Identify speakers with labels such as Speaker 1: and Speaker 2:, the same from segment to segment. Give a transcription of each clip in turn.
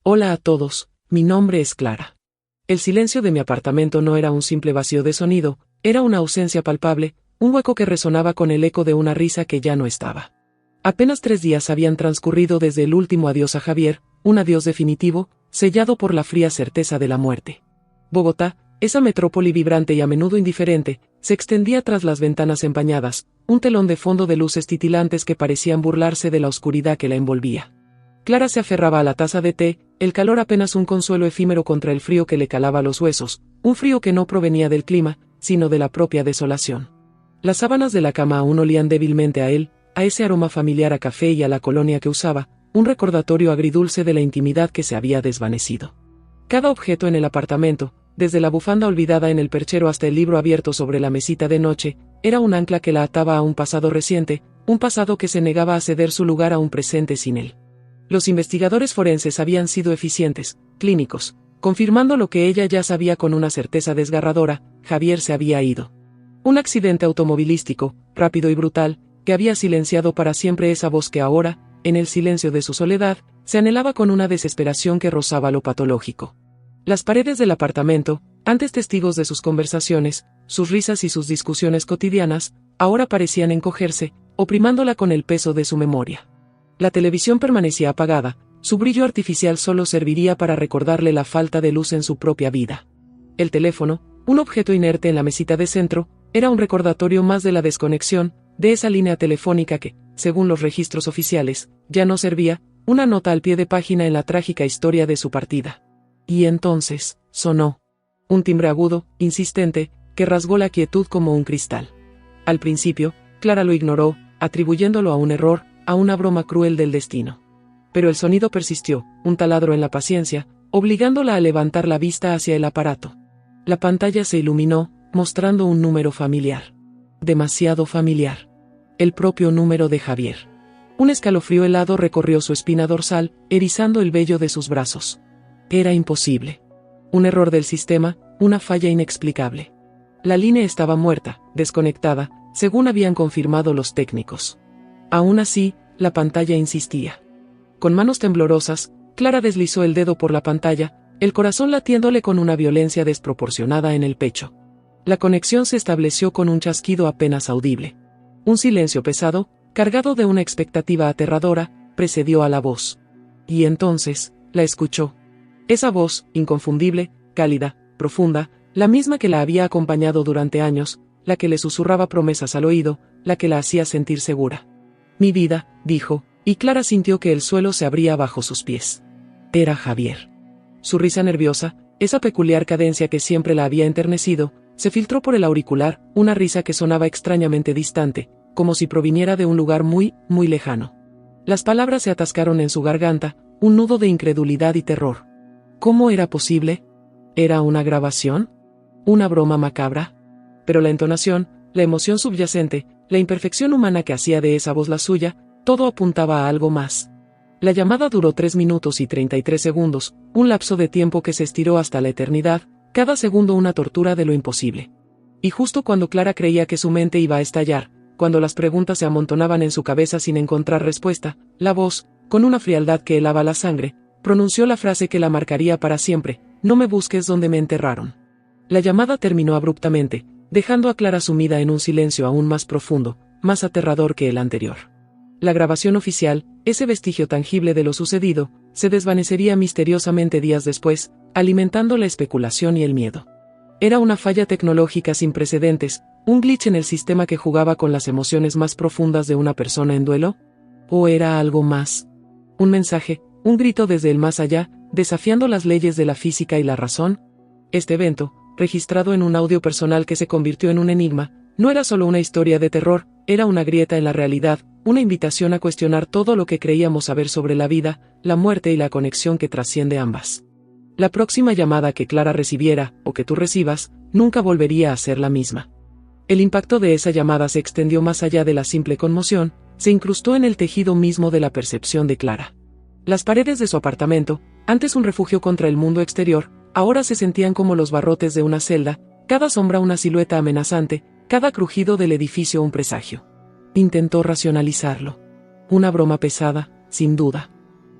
Speaker 1: Hola a todos, mi nombre es Clara. El silencio de mi apartamento no era un simple vacío de sonido, era una ausencia palpable, un hueco que resonaba con el eco de una risa que ya no estaba. Apenas 3 días habían transcurrido desde el último adiós a Javier, un adiós definitivo, sellado por la fría certeza de la muerte. Bogotá, esa metrópoli vibrante y a menudo indiferente, se extendía tras las ventanas empañadas, un telón de fondo de luces titilantes que parecían burlarse de la oscuridad que la envolvía. Clara se aferraba a la taza de té, el calor apenas un consuelo efímero contra el frío que le calaba los huesos, un frío que no provenía del clima, sino de la propia desolación. Las sábanas de la cama aún olían débilmente a él, a ese aroma familiar a café y a la colonia que usaba, un recordatorio agridulce de la intimidad que se había desvanecido. Cada objeto en el apartamento, desde la bufanda olvidada en el perchero hasta el libro abierto sobre la mesita de noche, era un ancla que la ataba a un pasado reciente, un pasado que se negaba a ceder su lugar a un presente sin él. Los investigadores forenses habían sido eficientes, clínicos, confirmando lo que ella ya sabía con una certeza desgarradora: Javier se había ido. Un accidente automovilístico, rápido y brutal, que había silenciado para siempre esa voz que ahora, en el silencio de su soledad, se anhelaba con una desesperación que rozaba lo patológico. Las paredes del apartamento, antes testigos de sus conversaciones, sus risas y sus discusiones cotidianas, ahora parecían encogerse, oprimándola con el peso de su memoria. La televisión permanecía apagada, su brillo artificial solo serviría para recordarle la falta de luz en su propia vida. El teléfono, un objeto inerte en la mesita de centro, era un recordatorio más de la desconexión, de esa línea telefónica que, según los registros oficiales, ya no servía, una nota al pie de página en la trágica historia de su partida. Y entonces, sonó. Un timbre agudo, insistente, que rasgó la quietud como un cristal. Al principio, Clara lo ignoró, atribuyéndolo a un error, a una broma cruel del destino. Pero el sonido persistió, un taladro en la paciencia, obligándola a levantar la vista hacia el aparato. La pantalla se iluminó, mostrando un número familiar. Demasiado familiar. El propio número de Javier. Un escalofrío helado recorrió su espina dorsal, erizando el vello de sus brazos. Era imposible. Un error del sistema, una falla inexplicable. La línea estaba muerta, desconectada, según habían confirmado los técnicos. Aún así, la pantalla insistía. Con manos temblorosas, Clara deslizó el dedo por la pantalla, el corazón latiéndole con una violencia desproporcionada en el pecho. La conexión se estableció con un chasquido apenas audible. Un silencio pesado, cargado de una expectativa aterradora, precedió a la voz. Y entonces, la escuchó. Esa voz, inconfundible, cálida, profunda, la misma que la había acompañado durante años, la que le susurraba promesas al oído, la que la hacía sentir segura. «Mi vida», dijo, y Clara sintió que el suelo se abría bajo sus pies. Era Javier. Su risa nerviosa, esa peculiar cadencia que siempre la había enternecido, se filtró por el auricular, una risa que sonaba extrañamente distante, como si proviniera de un lugar muy, muy lejano. Las palabras se atascaron en su garganta, un nudo de incredulidad y terror. ¿Cómo era posible? ¿Era una grabación? ¿Una broma macabra? Pero la entonación, la emoción subyacente, la imperfección humana que hacía de esa voz la suya, todo apuntaba a algo más. La llamada duró 3 minutos y 33 segundos, un lapso de tiempo que se estiró hasta la eternidad, cada segundo una tortura de lo imposible. Y justo cuando Clara creía que su mente iba a estallar, cuando las preguntas se amontonaban en su cabeza sin encontrar respuesta, la voz, con una frialdad que helaba la sangre, pronunció la frase que la marcaría para siempre: «No me busques donde me enterraron». La llamada terminó abruptamente, dejando a Clara sumida en un silencio aún más profundo, más aterrador que el anterior. La grabación oficial, ese vestigio tangible de lo sucedido, se desvanecería misteriosamente días después, alimentando la especulación y el miedo. Era una falla tecnológica sin precedentes, un glitch en el sistema que jugaba con las emociones más profundas de una persona en duelo. ¿O era algo más? Un mensaje, un grito desde el más allá, desafiando las leyes de la física y la razón. Este evento, registrado en un audio personal que se convirtió en un enigma, no era solo una historia de terror, era una grieta en la realidad, una invitación a cuestionar todo lo que creíamos saber sobre la vida, la muerte y la conexión que trasciende ambas. La próxima llamada que Clara recibiera, o que tú recibas, nunca volvería a ser la misma. El impacto de esa llamada se extendió más allá de la simple conmoción, se incrustó en el tejido mismo de la percepción de Clara. Las paredes de su apartamento, antes un refugio contra el mundo exterior, ahora se sentían como los barrotes de una celda, cada sombra una silueta amenazante, cada crujido del edificio un presagio. Intentó racionalizarlo. Una broma pesada, sin duda.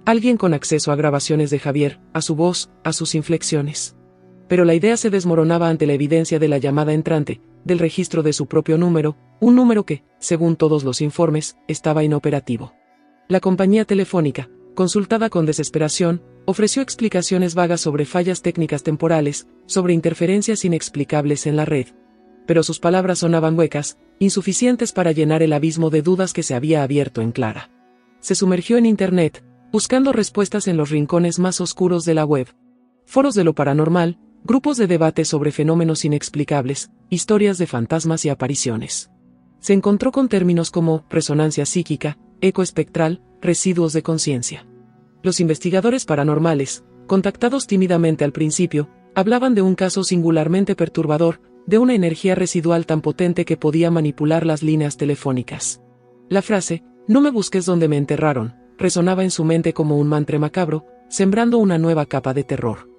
Speaker 1: Alguien con acceso a grabaciones de Javier, a su voz, a sus inflexiones. Pero la idea se desmoronaba ante la evidencia de la llamada entrante, del registro de su propio número, un número que, según todos los informes, estaba inoperativo. La compañía telefónica, consultada con desesperación, ofreció explicaciones vagas sobre fallas técnicas temporales, sobre interferencias inexplicables en la red. Pero sus palabras sonaban huecas, insuficientes para llenar el abismo de dudas que se había abierto en Clara. Se sumergió en Internet, buscando respuestas en los rincones más oscuros de la web. Foros de lo paranormal, grupos de debate sobre fenómenos inexplicables, historias de fantasmas y apariciones. Se encontró con términos como resonancia psíquica, eco espectral, residuos de conciencia. Los investigadores paranormales, contactados tímidamente al principio, hablaban de un caso singularmente perturbador, de una energía residual tan potente que podía manipular las líneas telefónicas. La frase, "no me busques donde me enterraron", resonaba en su mente como un mantra macabro, sembrando una nueva capa de terror.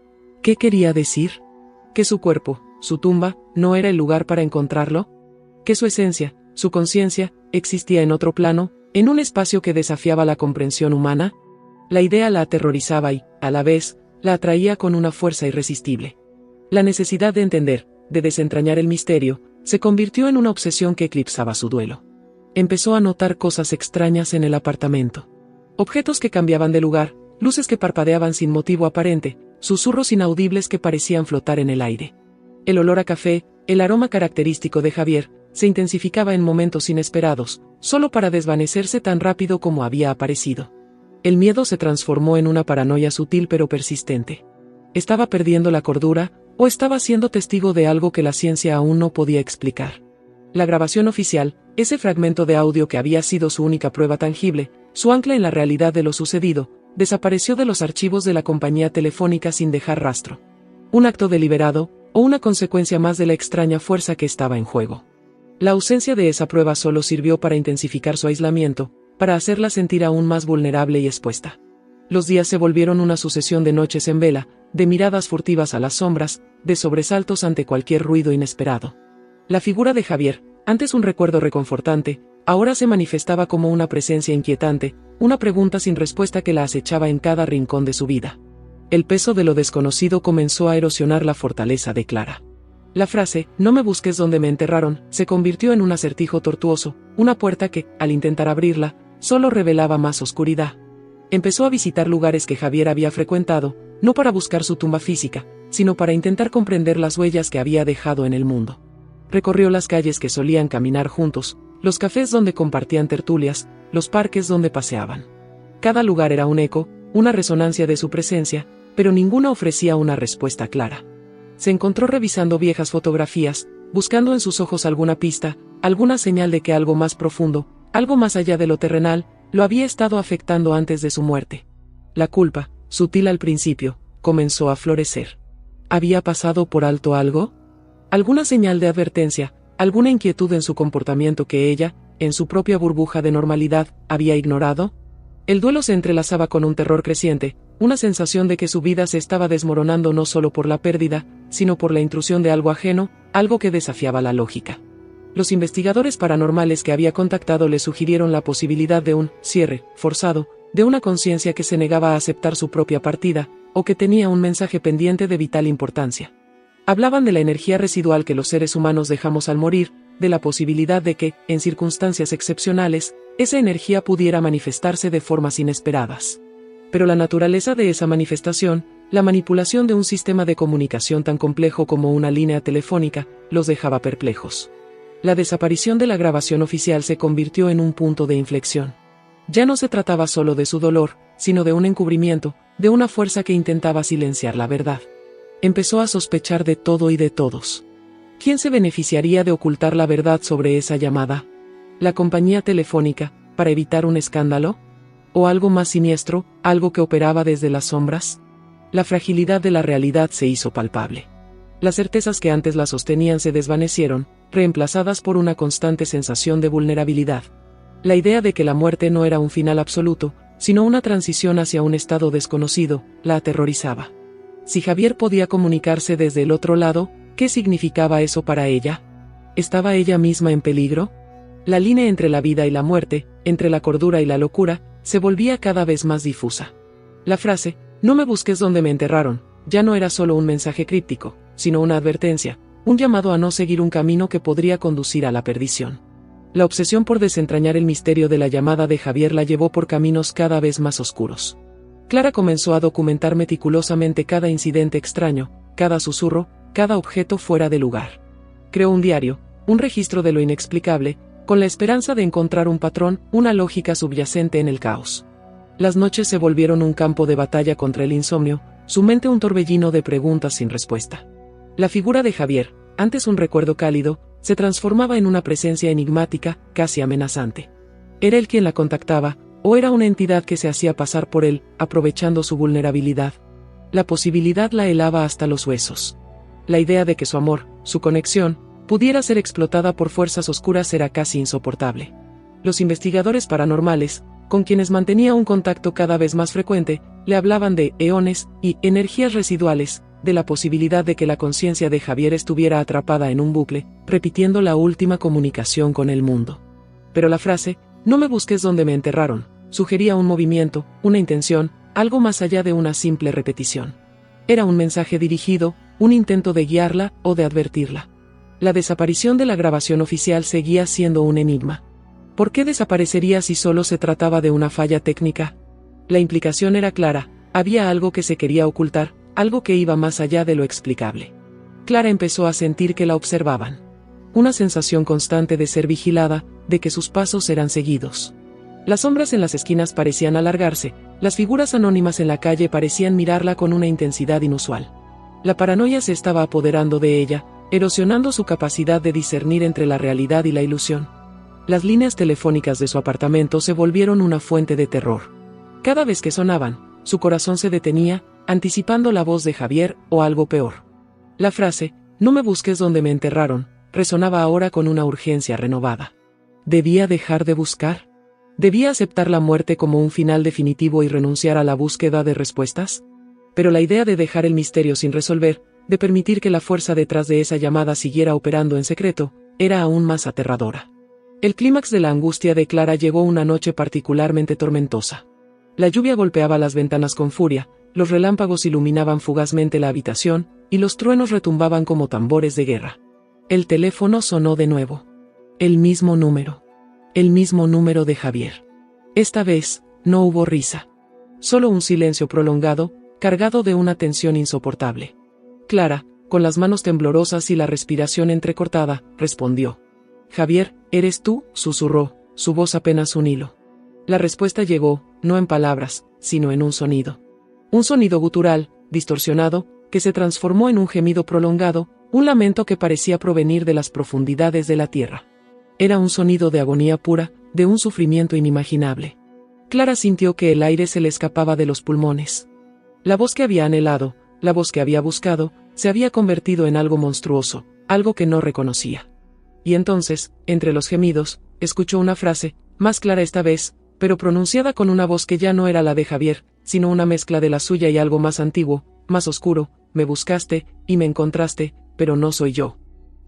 Speaker 1: ¿Qué quería decir? ¿Que su cuerpo, su tumba, no era el lugar para encontrarlo? ¿Que su esencia, su conciencia, existía en otro plano, en un espacio que desafiaba la comprensión humana? La idea la aterrorizaba y, a la vez, la atraía con una fuerza irresistible. La necesidad de entender, de desentrañar el misterio, se convirtió en una obsesión que eclipsaba su duelo. Empezó a notar cosas extrañas en el apartamento. Objetos que cambiaban de lugar, luces que parpadeaban sin motivo aparente, susurros inaudibles que parecían flotar en el aire. El olor a café, el aroma característico de Javier, se intensificaba en momentos inesperados, solo para desvanecerse tan rápido como había aparecido. El miedo se transformó en una paranoia sutil pero persistente. ¿Estaba perdiendo la cordura, o estaba siendo testigo de algo que la ciencia aún no podía explicar? La grabación oficial, ese fragmento de audio que había sido su única prueba tangible, su ancla en la realidad de lo sucedido, desapareció de los archivos de la compañía telefónica sin dejar rastro. Un acto deliberado, o una consecuencia más de la extraña fuerza que estaba en juego. La ausencia de esa prueba solo sirvió para intensificar su aislamiento, para hacerla sentir aún más vulnerable y expuesta. Los días se volvieron una sucesión de noches en vela, de miradas furtivas a las sombras, de sobresaltos ante cualquier ruido inesperado. La figura de Javier, antes un recuerdo reconfortante, ahora se manifestaba como una presencia inquietante, una pregunta sin respuesta que la acechaba en cada rincón de su vida. El peso de lo desconocido comenzó a erosionar la fortaleza de Clara. La frase, "no me busques donde me enterraron", se convirtió en un acertijo tortuoso, una puerta que, al intentar abrirla, solo revelaba más oscuridad. Empezó a visitar lugares que Javier había frecuentado, no para buscar su tumba física, sino para intentar comprender las huellas que había dejado en el mundo. Recorrió las calles que solían caminar juntos, los cafés donde compartían tertulias, los parques donde paseaban. Cada lugar era un eco, una resonancia de su presencia, pero ninguna ofrecía una respuesta clara. Se encontró revisando viejas fotografías, buscando en sus ojos alguna pista, alguna señal de que algo más profundo, algo más allá de lo terrenal, lo había estado afectando antes de su muerte. La culpa, sutil al principio, comenzó a florecer. ¿Había pasado por alto algo? ¿Alguna señal de advertencia, alguna inquietud en su comportamiento que ella, en su propia burbuja de normalidad, había ignorado? El duelo se entrelazaba con un terror creciente, una sensación de que su vida se estaba desmoronando no solo por la pérdida, sino por la intrusión de algo ajeno, algo que desafiaba la lógica. Los investigadores paranormales que había contactado le sugirieron la posibilidad de un cierre forzado, de una conciencia que se negaba a aceptar su propia partida, o que tenía un mensaje pendiente de vital importancia. Hablaban de la energía residual que los seres humanos dejamos al morir, de la posibilidad de que, en circunstancias excepcionales, esa energía pudiera manifestarse de formas inesperadas. Pero la naturaleza de esa manifestación, la manipulación de un sistema de comunicación tan complejo como una línea telefónica, los dejaba perplejos. La desaparición de la grabación oficial se convirtió en un punto de inflexión. Ya no se trataba solo de su dolor, sino de un encubrimiento, de una fuerza que intentaba silenciar la verdad. Empezó a sospechar de todo y de todos. ¿Quién se beneficiaría de ocultar la verdad sobre esa llamada? ¿La compañía telefónica, para evitar un escándalo? ¿O algo más siniestro, algo que operaba desde las sombras? La fragilidad de la realidad se hizo palpable. Las certezas que antes la sostenían se desvanecieron, reemplazadas por una constante sensación de vulnerabilidad. La idea de que la muerte no era un final absoluto, sino una transición hacia un estado desconocido, la aterrorizaba. Si Javier podía comunicarse desde el otro lado, ¿qué significaba eso para ella? ¿Estaba ella misma en peligro? La línea entre la vida y la muerte, entre la cordura y la locura, se volvía cada vez más difusa. La frase, no me busques donde me enterraron, ya no era solo un mensaje críptico, sino una advertencia, un llamado a no seguir un camino que podría conducir a la perdición. La obsesión por desentrañar el misterio de la llamada de Javier la llevó por caminos cada vez más oscuros. Clara comenzó a documentar meticulosamente cada incidente extraño, cada susurro, cada objeto fuera de lugar. Creó un diario, un registro de lo inexplicable, con la esperanza de encontrar un patrón, una lógica subyacente en el caos. Las noches se volvieron un campo de batalla contra el insomnio, su mente un torbellino de preguntas sin respuesta. La figura de Javier, antes un recuerdo cálido, se transformaba en una presencia enigmática, casi amenazante. ¿Era él quien la contactaba, o era una entidad que se hacía pasar por él, aprovechando su vulnerabilidad? La posibilidad la helaba hasta los huesos. La idea de que su amor, su conexión, pudiera ser explotada por fuerzas oscuras era casi insoportable. Los investigadores paranormales, con quienes mantenía un contacto cada vez más frecuente, le hablaban de eones y energías residuales, de la posibilidad de que la conciencia de Javier estuviera atrapada en un bucle, repitiendo la última comunicación con el mundo. Pero la frase, no me busques donde me enterraron, sugería un movimiento, una intención, algo más allá de una simple repetición. Era un mensaje dirigido, un intento de guiarla o de advertirla. La desaparición de la grabación oficial seguía siendo un enigma. ¿Por qué desaparecería si solo se trataba de una falla técnica? La implicación era clara, había algo que se quería ocultar, algo que iba más allá de lo explicable. Clara empezó a sentir que la observaban. Una sensación constante de ser vigilada, de que sus pasos eran seguidos. Las sombras en las esquinas parecían alargarse, las figuras anónimas en la calle parecían mirarla con una intensidad inusual. La paranoia se estaba apoderando de ella, erosionando su capacidad de discernir entre la realidad y la ilusión. Las líneas telefónicas de su apartamento se volvieron una fuente de terror. Cada vez que sonaban, su corazón se detenía, anticipando la voz de Javier o algo peor. La frase, no me busques donde me enterraron, resonaba ahora con una urgencia renovada. ¿Debía dejar de buscar? ¿Debía aceptar la muerte como un final definitivo y renunciar a la búsqueda de respuestas? Pero la idea de dejar el misterio sin resolver, de permitir que la fuerza detrás de esa llamada siguiera operando en secreto, era aún más aterradora. El clímax de la angustia de Clara llegó una noche particularmente tormentosa. La lluvia golpeaba las ventanas con furia, los relámpagos iluminaban fugazmente la habitación, y los truenos retumbaban como tambores de guerra. El teléfono sonó de nuevo. El mismo número. El mismo número de Javier. Esta vez, no hubo risa. Solo un silencio prolongado, cargado de una tensión insoportable. Clara, con las manos temblorosas y la respiración entrecortada, respondió. Javier, ¿eres tú?, susurró, su voz apenas un hilo. La respuesta llegó, no en palabras, sino en un sonido. Un sonido gutural, distorsionado, que se transformó en un gemido prolongado, un lamento que parecía provenir de las profundidades de la tierra. Era un sonido de agonía pura, de un sufrimiento inimaginable. Clara sintió que el aire se le escapaba de los pulmones. La voz que había anhelado, la voz que había buscado, se había convertido en algo monstruoso, algo que no reconocía. Y entonces, entre los gemidos, escuchó una frase, más clara esta vez, pero pronunciada con una voz que ya no era la de Javier, sino una mezcla de la suya y algo más antiguo, más oscuro. Me buscaste, y me encontraste, pero no soy yo.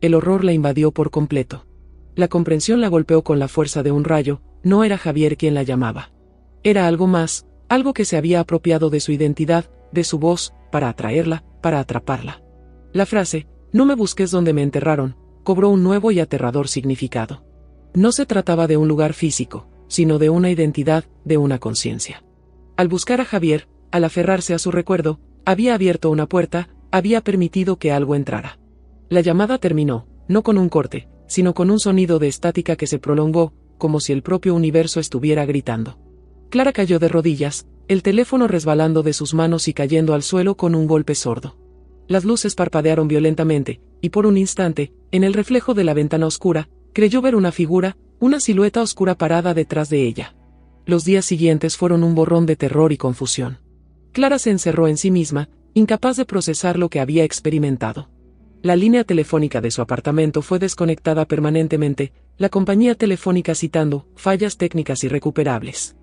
Speaker 1: El horror la invadió por completo. La comprensión la golpeó con la fuerza de un rayo, no era Javier quien la llamaba. Era algo más, algo que se había apropiado de su identidad, de su voz, para atraerla, para atraparla. La frase, no me busques donde me enterraron, cobró un nuevo y aterrador significado. No se trataba de un lugar físico, sino de una identidad, de una conciencia. Al buscar a Javier, al aferrarse a su recuerdo, había abierto una puerta, había permitido que algo entrara. La llamada terminó, no con un corte, sino con un sonido de estática que se prolongó, como si el propio universo estuviera gritando. Clara cayó de rodillas, el teléfono resbalando de sus manos y cayendo al suelo con un golpe sordo. Las luces parpadearon violentamente, y por un instante, en el reflejo de la ventana oscura, creyó ver una figura, una silueta oscura parada detrás de ella. Los días siguientes fueron un borrón de terror y confusión. Clara se encerró en sí misma, incapaz de procesar lo que había experimentado. La línea telefónica de su apartamento fue desconectada permanentemente, la compañía telefónica citando fallas técnicas irrecuperables.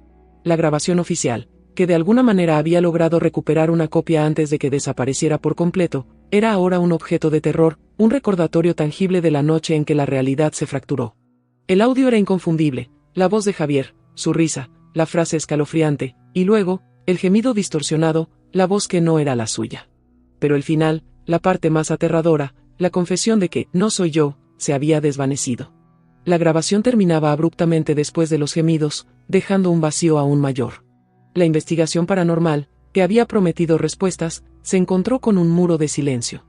Speaker 1: La grabación oficial, que de alguna manera había logrado recuperar una copia antes de que desapareciera por completo, era ahora un objeto de terror, un recordatorio tangible de la noche en que la realidad se fracturó. El audio era inconfundible, la voz de Javier, su risa, la frase escalofriante, y luego, el gemido distorsionado, la voz que no era la suya. Pero el final, la parte más aterradora, la confesión de que no soy yo, se había desvanecido. La grabación terminaba abruptamente después de los gemidos, dejando un vacío aún mayor. La investigación paranormal, que había prometido respuestas, se encontró con un muro de silencio.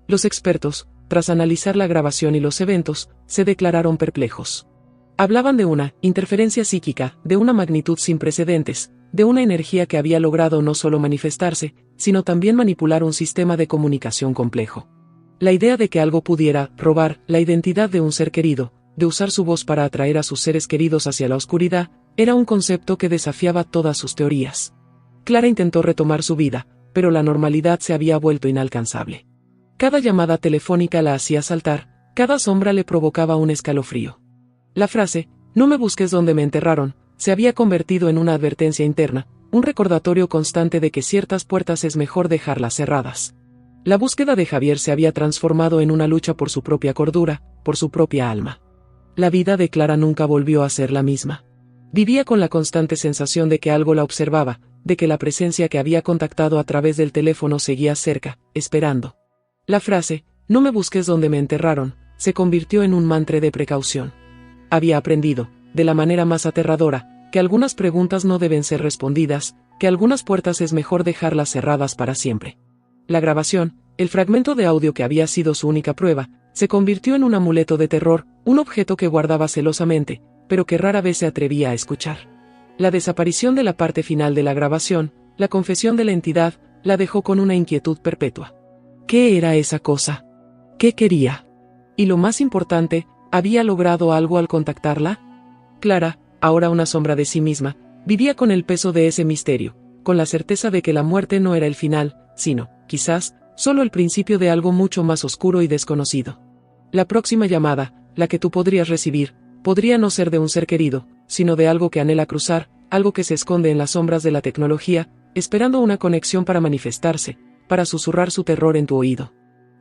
Speaker 1: Los expertos, tras analizar la grabación y los eventos, se declararon perplejos. Hablaban de una interferencia psíquica, de una magnitud sin precedentes, de una energía que había logrado no solo manifestarse, sino también manipular un sistema de comunicación complejo. La idea de que algo pudiera robar la identidad de un ser querido, de usar su voz para atraer a sus seres queridos hacia la oscuridad, era un concepto que desafiaba todas sus teorías. Clara intentó retomar su vida, pero la normalidad se había vuelto inalcanzable. Cada llamada telefónica la hacía saltar, cada sombra le provocaba un escalofrío. La frase, "no me busques donde me enterraron", se había convertido en una advertencia interna, un recordatorio constante de que ciertas puertas es mejor dejarlas cerradas. La búsqueda de Javier se había transformado en una lucha por su propia cordura, por su propia alma. La vida de Clara nunca volvió a ser la misma. Vivía con la constante sensación de que algo la observaba, de que la presencia que había contactado a través del teléfono seguía cerca, esperando. La frase, "no me busques donde me enterraron", se convirtió en un mantra de precaución. Había aprendido, de la manera más aterradora, que algunas preguntas no deben ser respondidas, que algunas puertas es mejor dejarlas cerradas para siempre. La grabación, el fragmento de audio que había sido su única prueba, se convirtió en un amuleto de terror, un objeto que guardaba celosamente, pero que rara vez se atrevía a escuchar. La desaparición de la parte final de la grabación, la confesión de la entidad, la dejó con una inquietud perpetua. ¿Qué era esa cosa? ¿Qué quería? Y lo más importante, ¿había logrado algo al contactarla? Clara, ahora una sombra de sí misma, vivía con el peso de ese misterio, con la certeza de que la muerte no era el final, sino, quizás, solo el principio de algo mucho más oscuro y desconocido. La próxima llamada, la que tú podrías recibir, podría no ser de un ser querido, sino de algo que anhela cruzar, algo que se esconde en las sombras de la tecnología, esperando una conexión para manifestarse, para susurrar su terror en tu oído.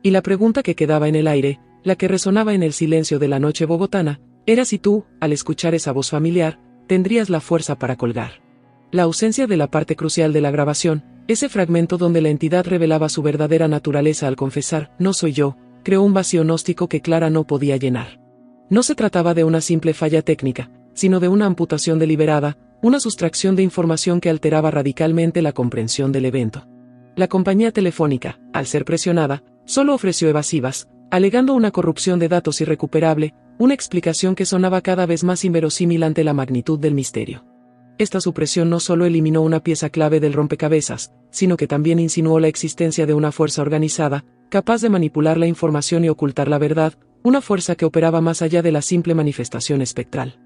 Speaker 1: Y la pregunta que quedaba en el aire, la que resonaba en el silencio de la noche bogotana, era si tú, al escuchar esa voz familiar, tendrías la fuerza para colgar. La ausencia de la parte crucial de la grabación, ese fragmento donde la entidad revelaba su verdadera naturaleza al confesar, "no soy yo", creó un vacío gnóstico que Clara no podía llenar. No se trataba de una simple falla técnica, sino de una amputación deliberada, una sustracción de información que alteraba radicalmente la comprensión del evento. La compañía telefónica, al ser presionada, solo ofreció evasivas, alegando una corrupción de datos irrecuperable, una explicación que sonaba cada vez más inverosímil ante la magnitud del misterio. Esta supresión no solo eliminó una pieza clave del rompecabezas, sino que también insinuó la existencia de una fuerza organizada, capaz de manipular la información y ocultar la verdad, una fuerza que operaba más allá de la simple manifestación espectral.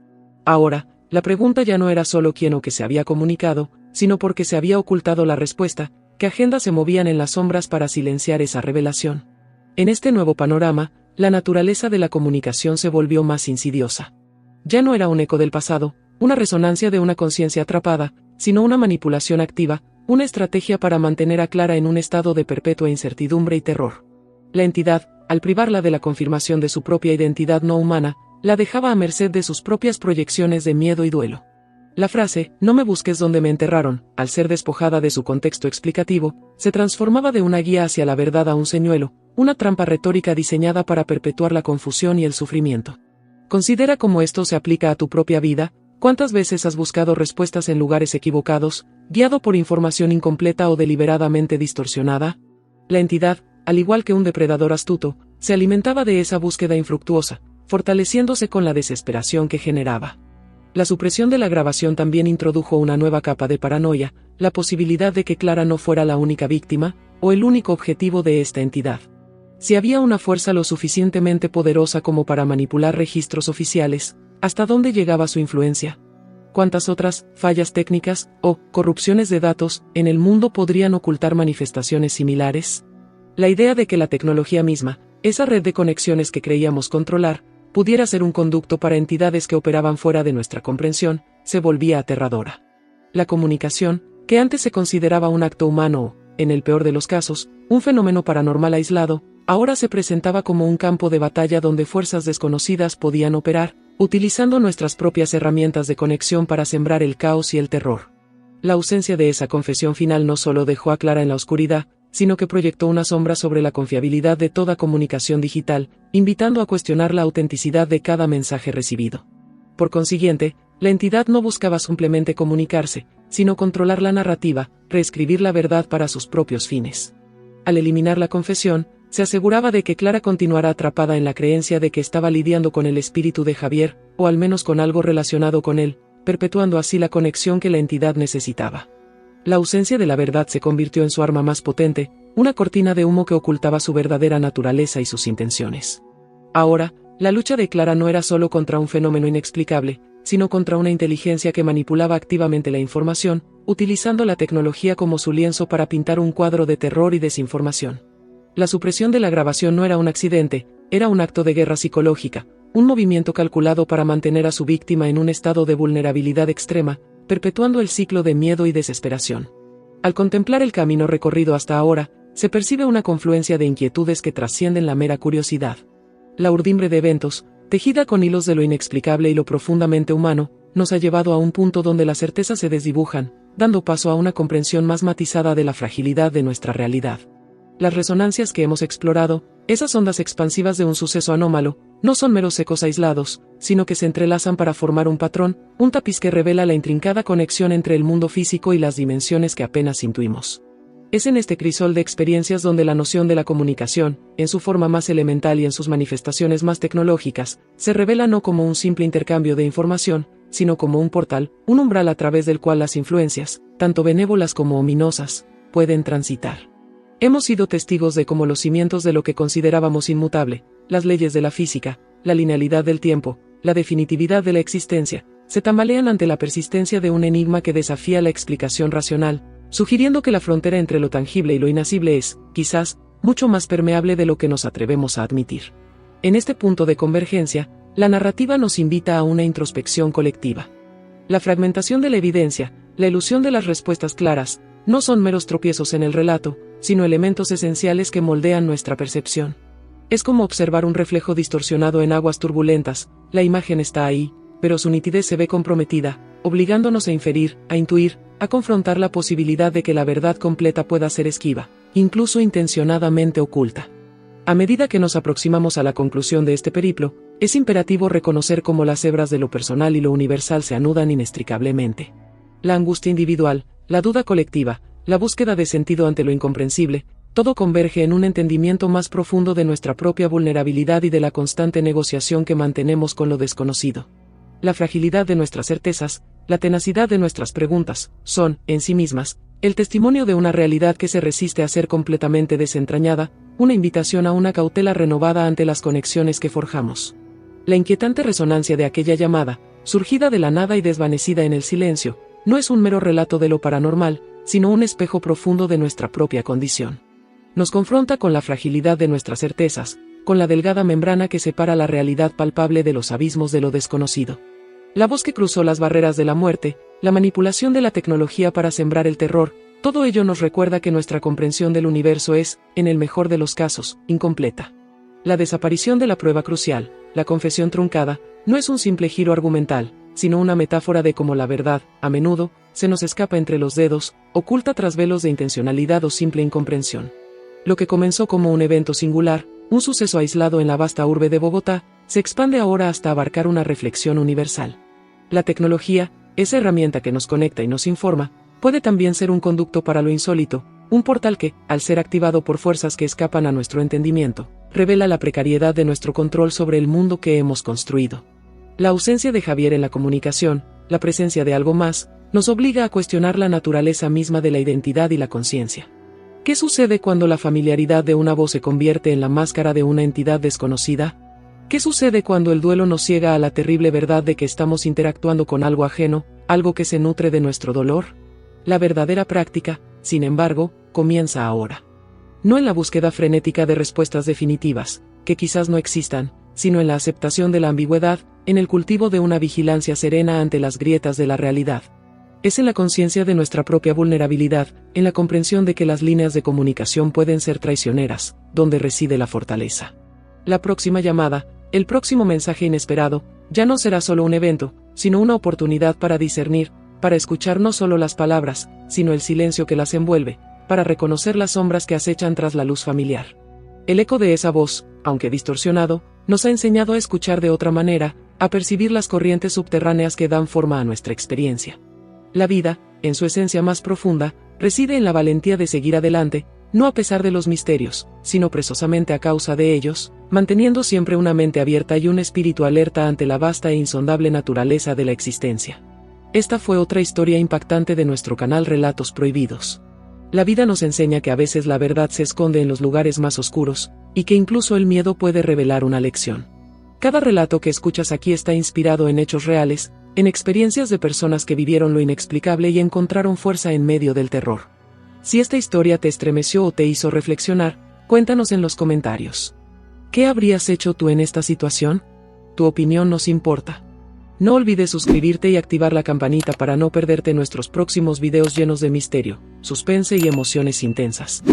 Speaker 1: Ahora, la pregunta ya no era solo quién o qué se había comunicado, sino por qué se había ocultado la respuesta, qué agendas se movían en las sombras para silenciar esa revelación. En este nuevo panorama, la naturaleza de la comunicación se volvió más insidiosa. Ya no era un eco del pasado, una resonancia de una conciencia atrapada, sino una manipulación activa, una estrategia para mantener a Clara en un estado de perpetua incertidumbre y terror. La entidad, al privarla de la confirmación de su propia identidad no humana, la dejaba a merced de sus propias proyecciones de miedo y duelo. La frase, "no me busques donde me enterraron", al ser despojada de su contexto explicativo, se transformaba de una guía hacia la verdad a un señuelo, una trampa retórica diseñada para perpetuar la confusión y el sufrimiento. Considera cómo esto se aplica a tu propia vida. ¿Cuántas veces has buscado respuestas en lugares equivocados, guiado por información incompleta o deliberadamente distorsionada? La entidad, al igual que un depredador astuto, se alimentaba de esa búsqueda infructuosa, fortaleciéndose con la desesperación que generaba. La supresión de la grabación también introdujo una nueva capa de paranoia, la posibilidad de que Clara no fuera la única víctima, o el único objetivo de esta entidad. Si había una fuerza lo suficientemente poderosa como para manipular registros oficiales, ¿hasta dónde llegaba su influencia? ¿Cuántas otras fallas técnicas o corrupciones de datos en el mundo podrían ocultar manifestaciones similares? La idea de que la tecnología misma, esa red de conexiones que creíamos controlar, pudiera ser un conducto para entidades que operaban fuera de nuestra comprensión, se volvía aterradora. La comunicación, que antes se consideraba un acto humano o, en el peor de los casos, un fenómeno paranormal aislado, ahora se presentaba como un campo de batalla donde fuerzas desconocidas podían operar, utilizando nuestras propias herramientas de conexión para sembrar el caos y el terror. La ausencia de esa confesión final no solo dejó a Clara en la oscuridad, sino que proyectó una sombra sobre la confiabilidad de toda comunicación digital, invitando a cuestionar la autenticidad de cada mensaje recibido. Por consiguiente, la entidad no buscaba simplemente comunicarse, sino controlar la narrativa, reescribir la verdad para sus propios fines. Al eliminar la confesión, se aseguraba de que Clara continuara atrapada en la creencia de que estaba lidiando con el espíritu de Javier, o al menos con algo relacionado con él, perpetuando así la conexión que la entidad necesitaba. La ausencia de la verdad se convirtió en su arma más potente, una cortina de humo que ocultaba su verdadera naturaleza y sus intenciones. Ahora, la lucha de Clara no era solo contra un fenómeno inexplicable, sino contra una inteligencia que manipulaba activamente la información, utilizando la tecnología como su lienzo para pintar un cuadro de terror y desinformación. La supresión de la grabación no era un accidente, era un acto de guerra psicológica, un movimiento calculado para mantener a su víctima en un estado de vulnerabilidad extrema, perpetuando el ciclo de miedo y desesperación. Al contemplar el camino recorrido hasta ahora, se percibe una confluencia de inquietudes que trascienden la mera curiosidad. La urdimbre de eventos, tejida con hilos de lo inexplicable y lo profundamente humano, nos ha llevado a un punto donde las certezas se desdibujan, dando paso a una comprensión más matizada de la fragilidad de nuestra realidad. Las resonancias que hemos explorado, esas ondas expansivas de un suceso anómalo, no son meros ecos aislados, sino que se entrelazan para formar un patrón, un tapiz que revela la intrincada conexión entre el mundo físico y las dimensiones que apenas intuimos. Es en este crisol de experiencias donde la noción de la comunicación, en su forma más elemental y en sus manifestaciones más tecnológicas, se revela no como un simple intercambio de información, sino como un portal, un umbral a través del cual las influencias, tanto benévolas como ominosas, pueden transitar. Hemos sido testigos de cómo los cimientos de lo que considerábamos inmutable, las leyes de la física, la linealidad del tiempo, la definitividad de la existencia, se tambalean ante la persistencia de un enigma que desafía la explicación racional, sugiriendo que la frontera entre lo tangible y lo inacible es, quizás, mucho más permeable de lo que nos atrevemos a admitir. En este punto de convergencia, la narrativa nos invita a una introspección colectiva. La fragmentación de la evidencia, la ilusión de las respuestas claras, no son meros tropiezos en el relato, sino elementos esenciales que moldean nuestra percepción. Es como observar un reflejo distorsionado en aguas turbulentas, la imagen está ahí, pero su nitidez se ve comprometida, obligándonos a inferir, a intuir, a confrontar la posibilidad de que la verdad completa pueda ser esquiva, incluso intencionadamente oculta. A medida que nos aproximamos a la conclusión de este periplo, es imperativo reconocer cómo las hebras de lo personal y lo universal se anudan inextricablemente. La angustia individual, la duda colectiva, la búsqueda de sentido ante lo incomprensible, todo converge en un entendimiento más profundo de nuestra propia vulnerabilidad y de la constante negociación que mantenemos con lo desconocido. La fragilidad de nuestras certezas, la tenacidad de nuestras preguntas, son, en sí mismas, el testimonio de una realidad que se resiste a ser completamente desentrañada, una invitación a una cautela renovada ante las conexiones que forjamos. La inquietante resonancia de aquella llamada, surgida de la nada y desvanecida en el silencio, no es un mero relato de lo paranormal, sino un espejo profundo de nuestra propia condición. Nos confronta con la fragilidad de nuestras certezas, con la delgada membrana que separa la realidad palpable de los abismos de lo desconocido. La voz que cruzó las barreras de la muerte, la manipulación de la tecnología para sembrar el terror, todo ello nos recuerda que nuestra comprensión del universo es, en el mejor de los casos, incompleta. La desaparición de la prueba crucial, la confesión truncada, no es un simple giro argumental, sino una metáfora de cómo la verdad, a menudo, se nos escapa entre los dedos, oculta tras velos de intencionalidad o simple incomprensión. Lo que comenzó como un evento singular, un suceso aislado en la vasta urbe de Bogotá, se expande ahora hasta abarcar una reflexión universal. La tecnología, esa herramienta que nos conecta y nos informa, puede también ser un conducto para lo insólito, un portal que, al ser activado por fuerzas que escapan a nuestro entendimiento, revela la precariedad de nuestro control sobre el mundo que hemos construido. La ausencia de Javier en la comunicación, la presencia de algo más, nos obliga a cuestionar la naturaleza misma de la identidad y la conciencia. ¿Qué sucede cuando la familiaridad de una voz se convierte en la máscara de una entidad desconocida? ¿Qué sucede cuando el duelo nos ciega a la terrible verdad de que estamos interactuando con algo ajeno, algo que se nutre de nuestro dolor? La verdadera práctica, sin embargo, comienza ahora. No en la búsqueda frenética de respuestas definitivas, que quizás no existan, sino en la aceptación de la ambigüedad, en el cultivo de una vigilancia serena ante las grietas de la realidad. Es en la conciencia de nuestra propia vulnerabilidad, en la comprensión de que las líneas de comunicación pueden ser traicioneras, donde reside la fortaleza. La próxima llamada, el próximo mensaje inesperado, ya no será solo un evento, sino una oportunidad para discernir, para escuchar no solo las palabras, sino el silencio que las envuelve, para reconocer las sombras que acechan tras la luz familiar. El eco de esa voz, aunque distorsionado, nos ha enseñado a escuchar de otra manera, a percibir las corrientes subterráneas que dan forma a nuestra experiencia. La vida, en su esencia más profunda, reside en la valentía de seguir adelante, no a pesar de los misterios, sino precisamente a causa de ellos, manteniendo siempre una mente abierta y un espíritu alerta ante la vasta e insondable naturaleza de la existencia. Esta fue otra historia impactante de nuestro canal Relatos Prohibidos. La vida nos enseña que a veces la verdad se esconde en los lugares más oscuros, y que incluso el miedo puede revelar una lección. Cada relato que escuchas aquí está inspirado en hechos reales, en experiencias de personas que vivieron lo inexplicable y encontraron fuerza en medio del terror. Si esta historia te estremeció o te hizo reflexionar, cuéntanos en los comentarios. ¿Qué habrías hecho tú en esta situación? Tu opinión nos importa. No olvides suscribirte y activar la campanita para no perderte nuestros próximos videos llenos de misterio, suspense y emociones intensas.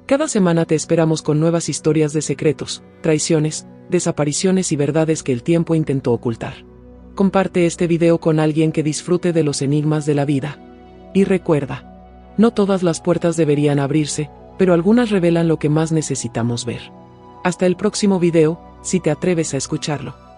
Speaker 1: Cada semana te esperamos con nuevas historias de secretos, traiciones, desapariciones y verdades que el tiempo intentó ocultar. Comparte este video con alguien que disfrute de los enigmas de la vida. Y recuerda, no todas las puertas deberían abrirse, pero algunas revelan lo que más necesitamos ver. Hasta el próximo video, si te atreves a escucharlo.